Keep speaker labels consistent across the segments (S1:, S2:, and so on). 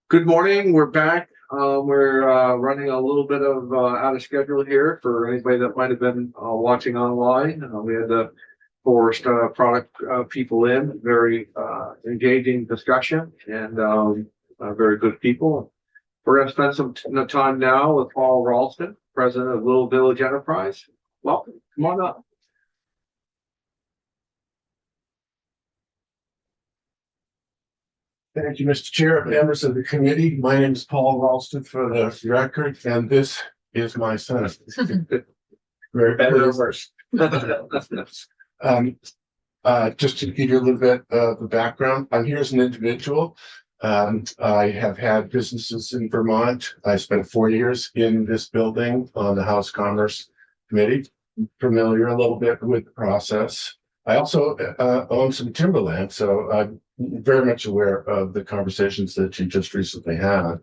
S1: Good morning. We're back. We're running a little bit of out of schedule here for anybody that might have been watching online. We had the Forest product people in, very engaging discussion and very good people. We're going to spend some time now with Paul Ralston, president of Little Village Enterprise. Welcome. Come on up.
S2: Thank you, Mr. Chair, members of the committee. My name is Paul Ralston for the record, and this is my son. Very better or worse. Just to give you a little bit of the background, I'm here as an individual. I have had businesses in Vermont. I spent 4 years in this building on the House Commerce Committee, familiar a little bit with the process. I also own some timberland, so I'm very much aware of the conversations that you just recently had.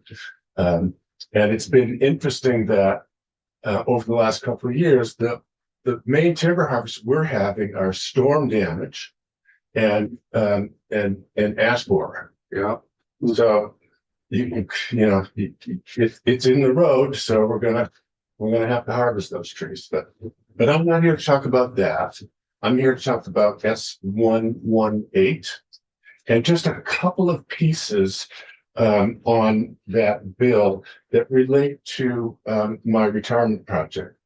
S2: And it's been interesting that over the last couple of years, the main timber harvests we're having are storm damage and ash borer.
S1: Yeah.
S2: So it's in the road, so we're gonna have to harvest those trees. But I'm not here to talk about that. I'm here to talk about S118 and just a couple of pieces on that bill that relate to my retirement project.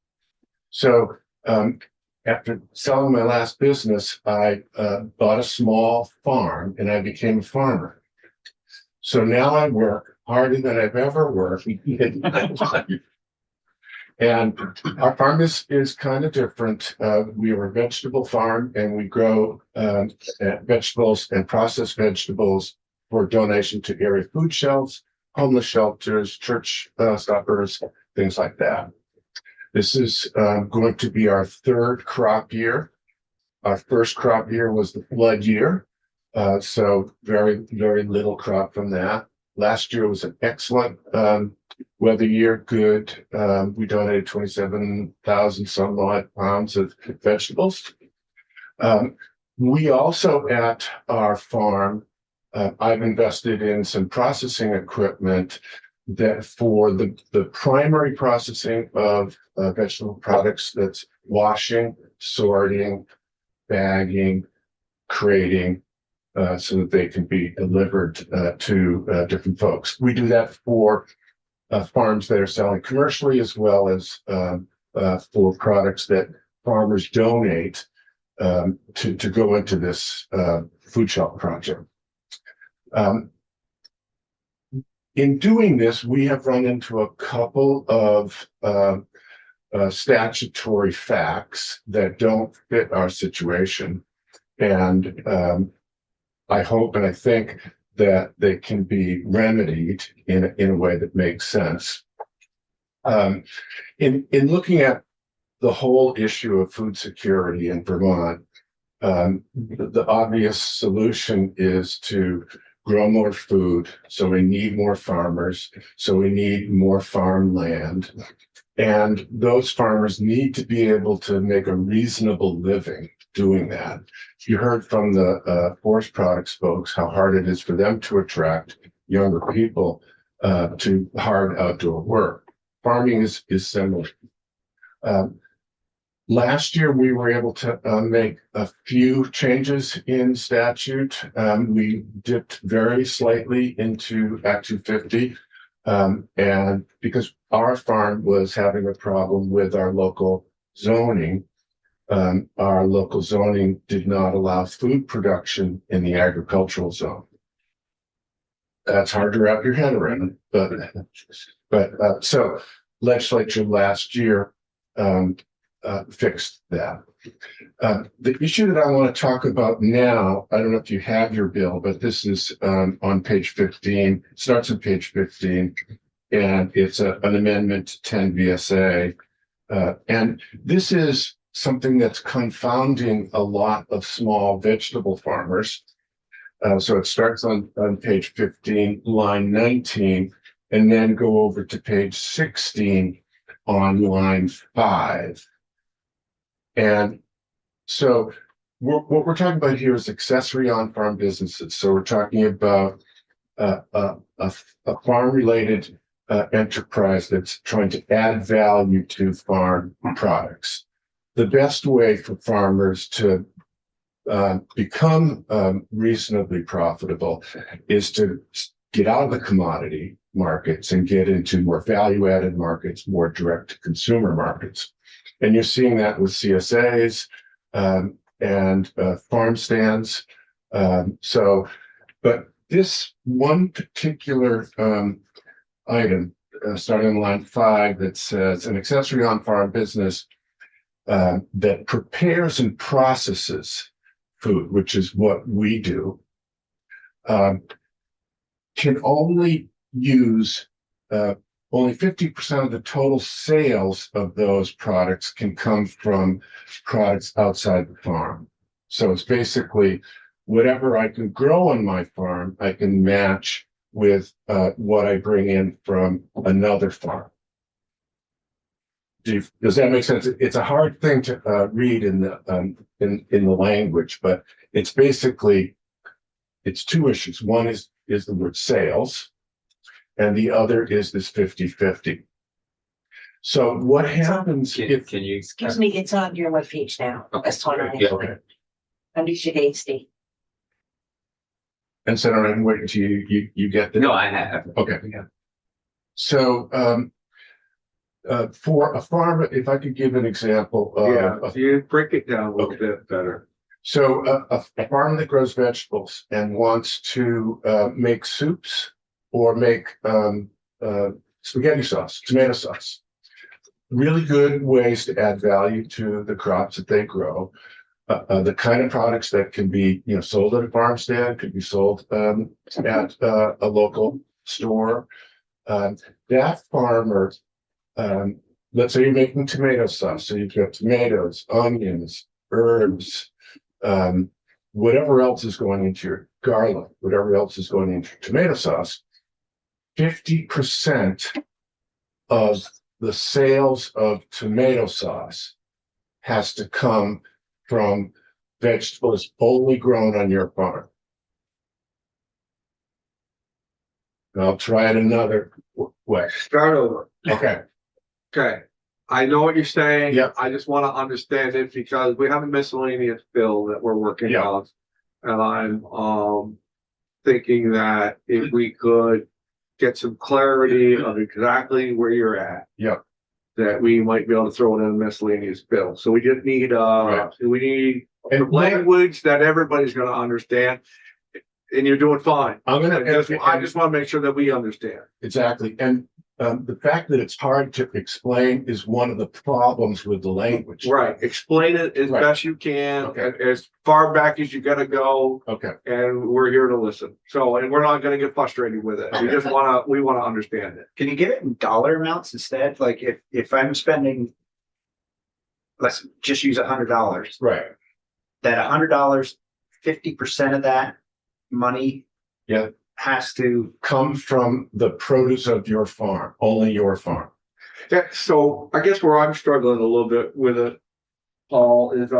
S2: So after selling my last business, I bought a small farm and I became a farmer. So now I work harder than I've ever worked in my life. And our farm is kind of different. We are a vegetable farm and we grow vegetables and processed vegetables for donation to area food shelves, homeless shelters, church stoppers, things like that. This is going to be our third crop year. Our first crop year was the flood year. So very, very little crop from that. Last year was an excellent weather year, good. We donated 27,000 some odd pounds of vegetables. We also at our farm, I've invested in some processing equipment that for the primary processing of vegetable products, that's washing, sorting, bagging, crating, so that they can be delivered to different folks. We do that for farms that are selling commercially, as well as for products that farmers donate to go into this food shelf project. In doing this, we have run into a couple of statutory facts that don't fit our situation. And I hope and I think that they can be remedied in a way that makes sense. In looking at the whole issue of food security in Vermont, the obvious solution is to grow more food. So we need more farmers. So we need more farmland. And those farmers need to be able to make a reasonable living doing that. You heard from the forest products folks how hard it is for them to attract younger people to hard outdoor work. Farming is similar. Last year, we were able to make a few changes in statute. We dipped very slightly into Act 250, and because our farm was having a problem with our local zoning did not allow food production in the agricultural zone. That's hard to wrap your head around, but so legislature last year fixed that. The issue that I want to talk about now, I don't know if you have your bill, but this is on page 15, starts on page 15, and it's an amendment to 10 VSA. And this is something that's confounding a lot of small vegetable farmers. So it starts on page 15, line 19, and then go over to page 16 on line 5. And so what we're talking about here is accessory on-farm businesses. So we're talking about a farm-related enterprise that's trying to add value to farm products. The best way for farmers to become reasonably profitable is to get out of the commodity markets and get into more value-added markets, more direct-to-consumer markets. And you're seeing that with CSAs and farm stands. But this one particular item, starting on line 5, that says an accessory on-farm business that prepares and processes food, which is what we do, can only use only 50% of the total sales of those products can come from products outside the farm. So it's basically whatever I can grow on my farm, I can match with what I bring in from another farm. Does that make sense? It's a hard thing to read in the language, but it's basically, it's two issues. One is the word sales, and the other is this 50-50. So what happens if...
S3: Can you?
S4: Excuse me, it's on your webpage now. That's what I
S3: Yeah.
S2: Okay.
S4: under today's date.
S2: And so I'm waiting until you get the...
S3: No, I have.
S2: Okay. So for a farmer, if I could give an example of
S1: You break it down a little bit better.
S2: so a farmer that grows vegetables and wants to make soups or make spaghetti sauce, tomato sauce, really good ways to add value to the crops that they grow. The kind of products that can be, sold at a farm stand, could be sold at a local store. That farmer, let's say you're making tomato sauce, so you've got tomatoes, onions, herbs, whatever else is going into your garlic, whatever else is going into your tomato sauce. 50% of the sales of tomato sauce has to come from vegetables only grown on your farm. And I'll try it another way.
S1: Start over.
S2: Okay.
S1: Okay. I know what you're saying.
S2: Yep.
S1: I just want to understand it because we have a miscellaneous bill that we're working
S2: Yep.
S1: on. And I'm thinking that if we could get some clarity of exactly where you're at.
S2: Yep.
S1: That we might be able to throw it in a miscellaneous bill. So we just need
S2: Right.
S1: we need
S2: And
S1: language that everybody's gonna understand. And you're doing fine.
S2: I'm gonna
S1: I just want to make sure that we understand.
S2: exactly. And the fact that it's hard to explain is one of the problems with the language.
S1: Right, explain it as
S2: Right.
S1: best you can,
S2: Okay.
S1: as far back as you gotta go,
S2: Okay.
S1: and we're here to listen. So, and we're not gonna get frustrated with it. We just we wanna understand it.
S5: Can you give it in dollar amounts instead? Like if I'm spending, let's just use $100,
S2: Right.
S5: that $100, 50% of that money.
S2: Yeah.
S5: Has to,
S2: Come from the produce of your farm, only your farm.
S1: Yeah, so I guess where I'm struggling a little bit with it, Paul, is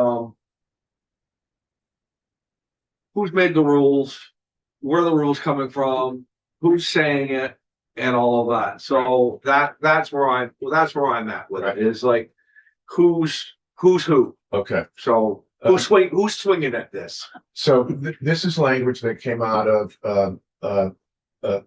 S1: who's made the rules, where are the rules coming from, who's saying it, and all of that. So that's where I'm at with
S2: Right.
S1: it. Is like who's who.
S2: Okay.
S1: So who's swinging at this?
S2: So this is language that came out of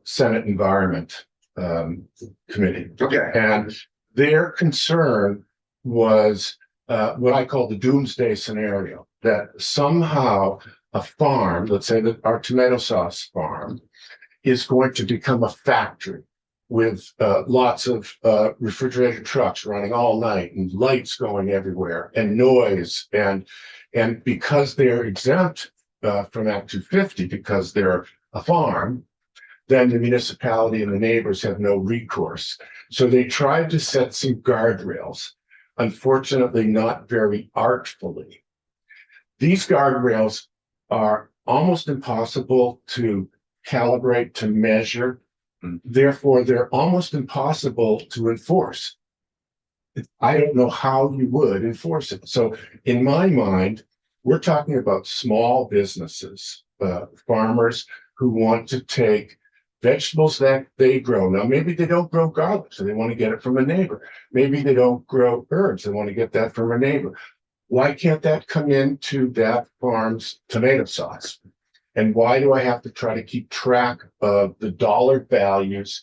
S2: Senate Environment Committee.
S1: Okay.
S2: And their concern was what I call the doomsday scenario, that somehow a farm, let's say that our tomato sauce farm, is going to become a factory with lots of refrigerated trucks running all night and lights going everywhere and noise. And because they're exempt from Act 250, because they're a farm, then the municipality and the neighbors have no recourse. So they tried to set some guardrails, unfortunately not very artfully. These guardrails are almost impossible to calibrate, to measure. Therefore, they're almost impossible to enforce. I don't know how you would enforce it. So in my mind, we're talking about small businesses, farmers who want to take vegetables that they grow. Now, maybe they don't grow garlic, so they want to get it from a neighbor. Maybe they don't grow herbs, they want to get that from a neighbor. Why can't that come into that farm's tomato sauce? And why do I have to try to keep track of the dollar values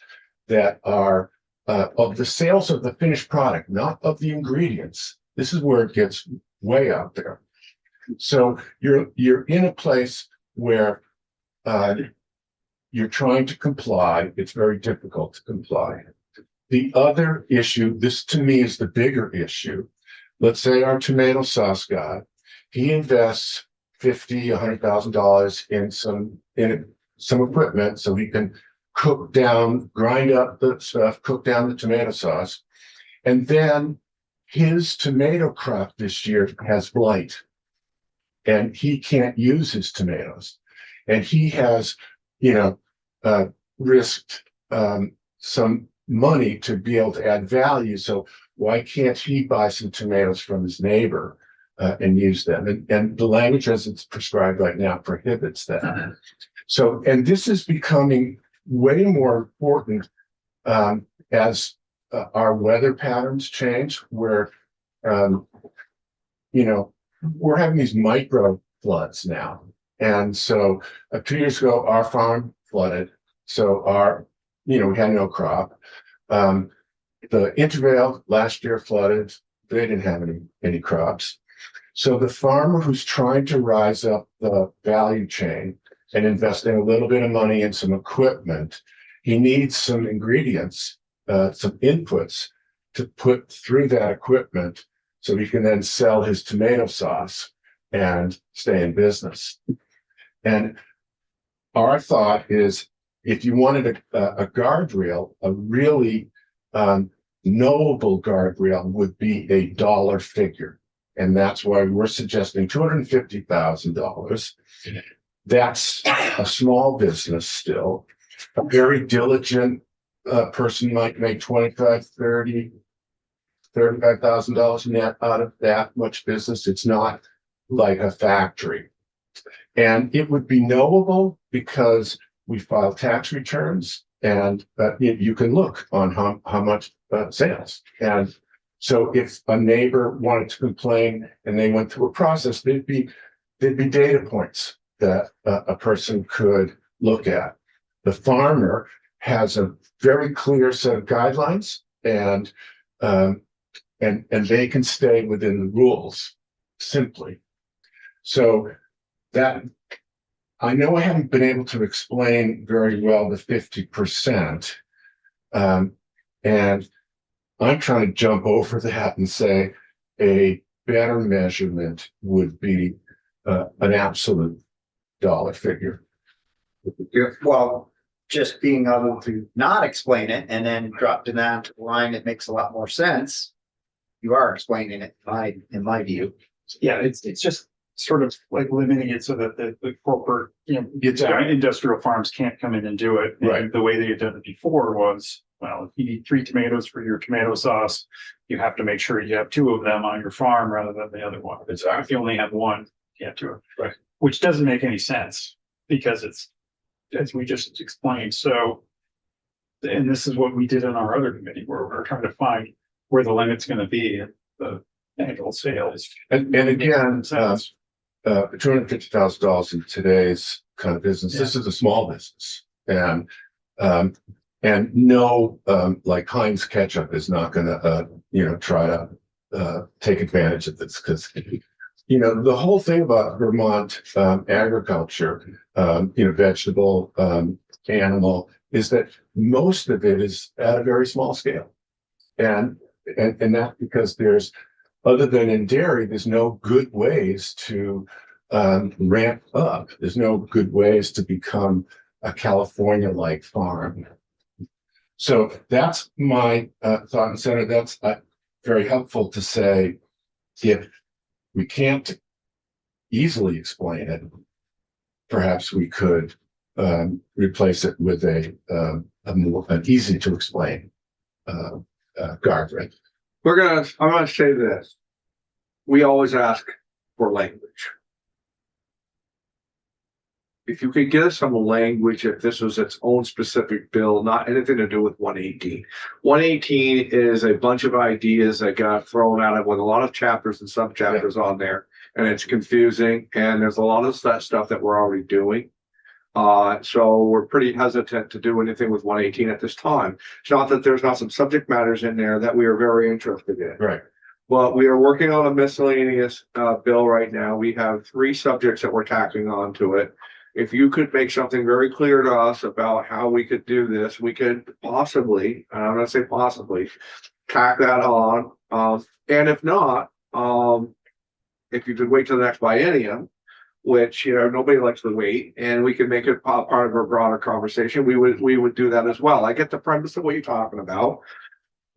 S2: that are of the sales of the finished product, not of the ingredients? This is where it gets way out there. So you're in a place where you're trying to comply. It's very difficult to comply. The other issue, this to me is the bigger issue. Let's say our tomato sauce guy, he invests $50,000-$100,000 in some equipment so he can grind up the stuff, cook down the tomato sauce, and then his tomato crop this year has blight, and he can't use his tomatoes, and he has, risked some money to be able to add value. So why can't he buy some tomatoes from his neighbor and use them? And the language as it's prescribed right now prohibits that. So, and this is becoming way more important as our weather patterns change, where, we're having these micro floods now. And so 2 years ago, our farm flooded. So we had no crop. The Intervale last year flooded. They didn't have any crops. So the farmer who's trying to rise up the value chain and investing a little bit of money in some equipment, he needs some ingredients, some inputs to put through that equipment so he can then sell his tomato sauce and stay in business. And our thought is, if you wanted a guardrail, a really knowable guardrail would be a dollar figure. And that's why we're suggesting $250,000. That's a small business still. A very diligent person might make $35,000 net out of that much business. It's not like a factory. And it would be knowable because we file tax returns, and you can look on how much sales. And so if a neighbor wanted to complain and they went through a process, there'd be data points that a person could look at. The farmer has a very clear set of guidelines, and they can stay within the rules simply. So that, I know I haven't been able to explain very well the 50%, and I'm trying to jump over that and say a better measurement would be an absolute dollar figure.
S5: Well, just being able to not explain it and then drop it down to the line that makes a lot more sense. You are explaining it in my view.
S3: Yeah, it's just sort of like limiting it so that the corporate, industrial farms can't come in and do it. And
S2: Right.
S3: the way they had done it before was, well, if you need 3 tomatoes for your tomato sauce, you have to make sure you have 2 of them on your farm rather than the other one.
S2: Exactly.
S3: If you only have 1, you have 2.
S2: Right.
S3: Which doesn't make any sense because it's, as we just explained. So, and this is what we did in our other committee where we're trying to find where the limit's going to be at the annual sales.
S2: And again,
S3: Sense.
S2: $250,000 in today's kind of business.
S3: Yeah.
S2: This is a small business, and no, like Heinz ketchup is not going to, try to take advantage of this, because, the whole thing about Vermont agriculture, vegetable, animal, is that most of it is at a very small scale, and that's because there's, other than in dairy, there's no good ways to ramp up. There's no good ways to become a California-like farm. So that's my thought and center. That's very helpful to say, if we can't easily explain it, perhaps we could replace it with an easy to explain guardrail.
S1: I'm gonna say this. We always ask for language. if you could get us some language, if this was its own specific bill, not anything to do with 118. 118 is a bunch of ideas that got thrown at it with a lot of chapters and sub-chapters on there. And it's confusing, and there's a lot of that stuff that we're already doing. So we're pretty hesitant to do anything with 118 at this time. It's not that there's not some subject matters in there that we are very interested in.
S2: Right.
S1: But we are working on a miscellaneous bill right now. We have 3 subjects that we're tacking onto it. If you could make something very clear to us about how we could do this, we could possibly, and I'm gonna say possibly, tack that on. And if not, if you could wait till the next biennium, which, you know, nobody likes to wait, and we can make it part of our broader conversation, we would do that as well. I get the premise of what you're talking about.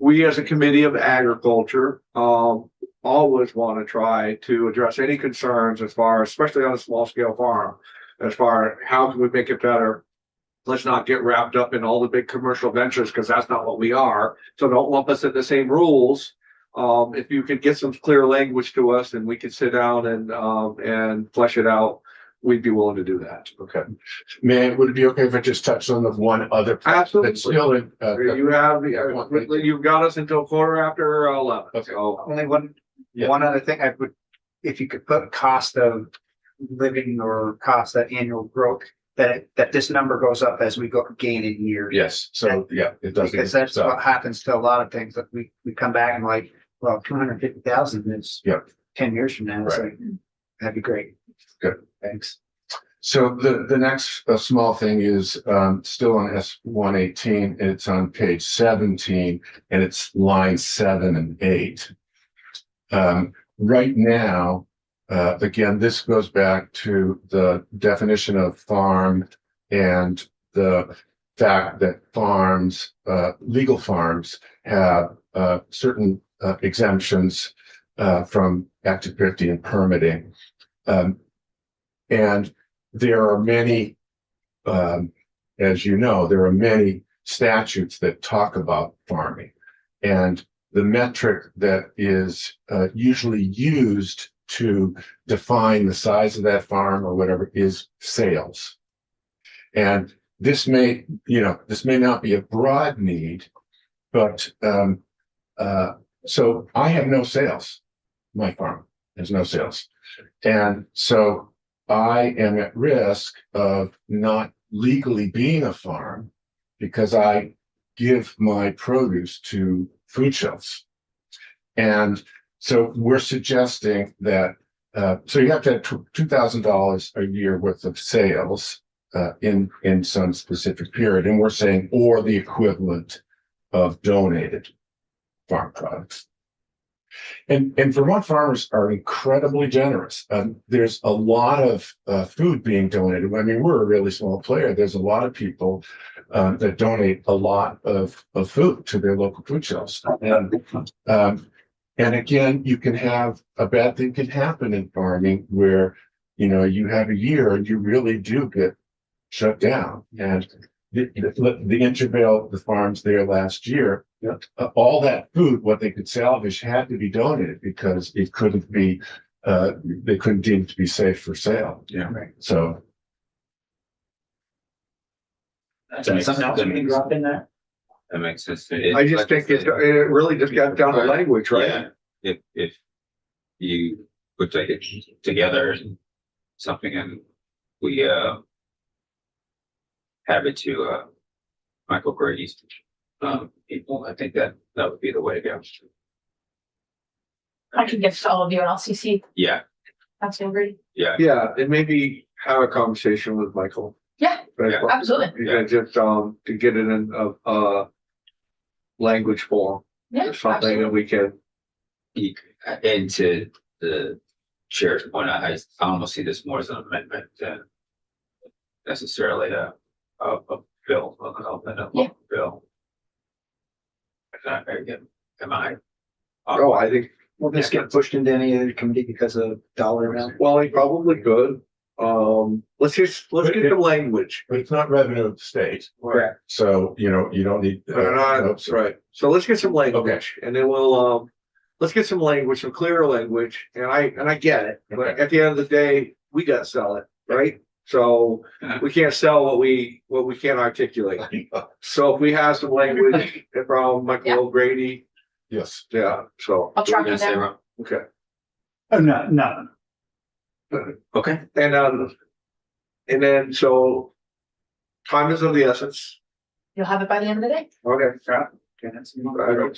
S1: We, as a committee of agriculture, always want to try to address any concerns as far, especially on a small scale farm, as far as how can we make it better. Let's not get wrapped up in all the big commercial ventures, because that's not what we are. So don't lump us in the same rules. If you could get some clear language to us and we could sit down and flesh it out, we'd be willing to do that.
S2: Okay. Would it be okay if I just touched on the one other?
S1: Absolutely.
S2: That's still in,
S1: You've got us until 11:15.
S2: Okay.
S1: So,
S5: Only one,
S2: Yeah.
S5: one other thing I would, if you could put cost of living or cost of annual growth, that this number goes up as we gain in years.
S2: yes, so, yeah, it does.
S5: Because that's what happens to a lot of things that we come back and like, well, 250,000 is.
S2: Yep.
S5: 10 years from now, it's
S2: Right.
S5: like, that'd be great.
S2: Good.
S5: Thanks.
S2: So the next small thing is still on S118, and it's on page 17, and it's line 7 and 8. Right now, again, this goes back to the definition of farm and the fact that farms, legal farms, have certain exemptions from Act 250 and permitting. And there are many, as you know, there are many statutes that talk about farming. And the metric that is usually used to define the size of that farm or whatever is sales. And this may not be a broad need, but so I have no sales. My farm has no sales. And so I am at risk of not legally being a farm because I give my produce to food shelves. And so we're suggesting that, so you have to have $2,000 a year worth of sales in some specific period. And we're saying, or the equivalent of donated farm products. And Vermont farmers are incredibly generous. There's a lot of food being donated. I mean, we're a really small player. There's a lot of people that donate a lot of food to their local food shelves. And again, you can have a bad thing can happen in farming where, you know, you have a year and you really do get shut down. And the Intervale, the farms there last year, all that food, what they could salvage had to be donated because it couldn't be, they couldn't deem it to be safe for sale.
S1: Yeah.
S5: Right.
S2: So,
S5: Something else we can drop in there?
S6: That makes sense.
S1: I just think it really just got down to language, right?
S6: Yeah, if you put it together something and we have it to Michael Grady's people, I think that would be the way to go.
S7: I can give to all of you and I'll CC
S6: Yeah,
S7: Councilman Grady.
S6: yeah,
S1: Yeah, and maybe have a conversation with Michael.
S7: Yeah,
S6: Yeah.
S7: absolutely.
S1: Yeah, just to get it in a language form,
S7: Yeah,
S1: or something
S7: absolutely.
S1: that we can.
S6: and to the chair's point, I almost see this more as an amendment than necessarily a bill, a bill. Am I?
S1: Oh, I think,
S5: Will this get pushed into any other committee because of dollar amount?
S1: well, he probably could. Let's get some language.
S2: but it's not revenue of the state.
S5: Correct.
S2: So, you know, you don't need.
S1: That's right. So let's get some language and then we'll, let's get some language, some clearer language. And I get it, but
S2: Okay.
S1: at the end of the day, we gotta sell it, right? So we can't sell what we can't articulate. So if we have some language from Michael O'Grady,
S2: Yes.
S1: yeah, so,
S7: I'll track
S6: You're
S7: it
S6: gonna say,
S7: down.
S6: Ron?
S1: okay.
S3: Oh, no.
S6: Okay,
S1: And then, so time is of the essence.
S7: You'll have it by the end of the day.
S1: Okay, yeah.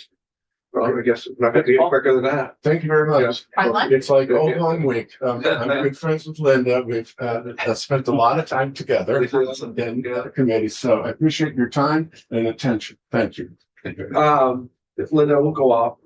S1: Well, I guess not gonna be any quicker than that.
S2: Thank you very much.
S7: By lunch?
S2: It's like old long week. I'm good friends with Linda. We've spent a lot of time together in the committee, so I appreciate your time and attention. Thank you.
S1: Linda will go off.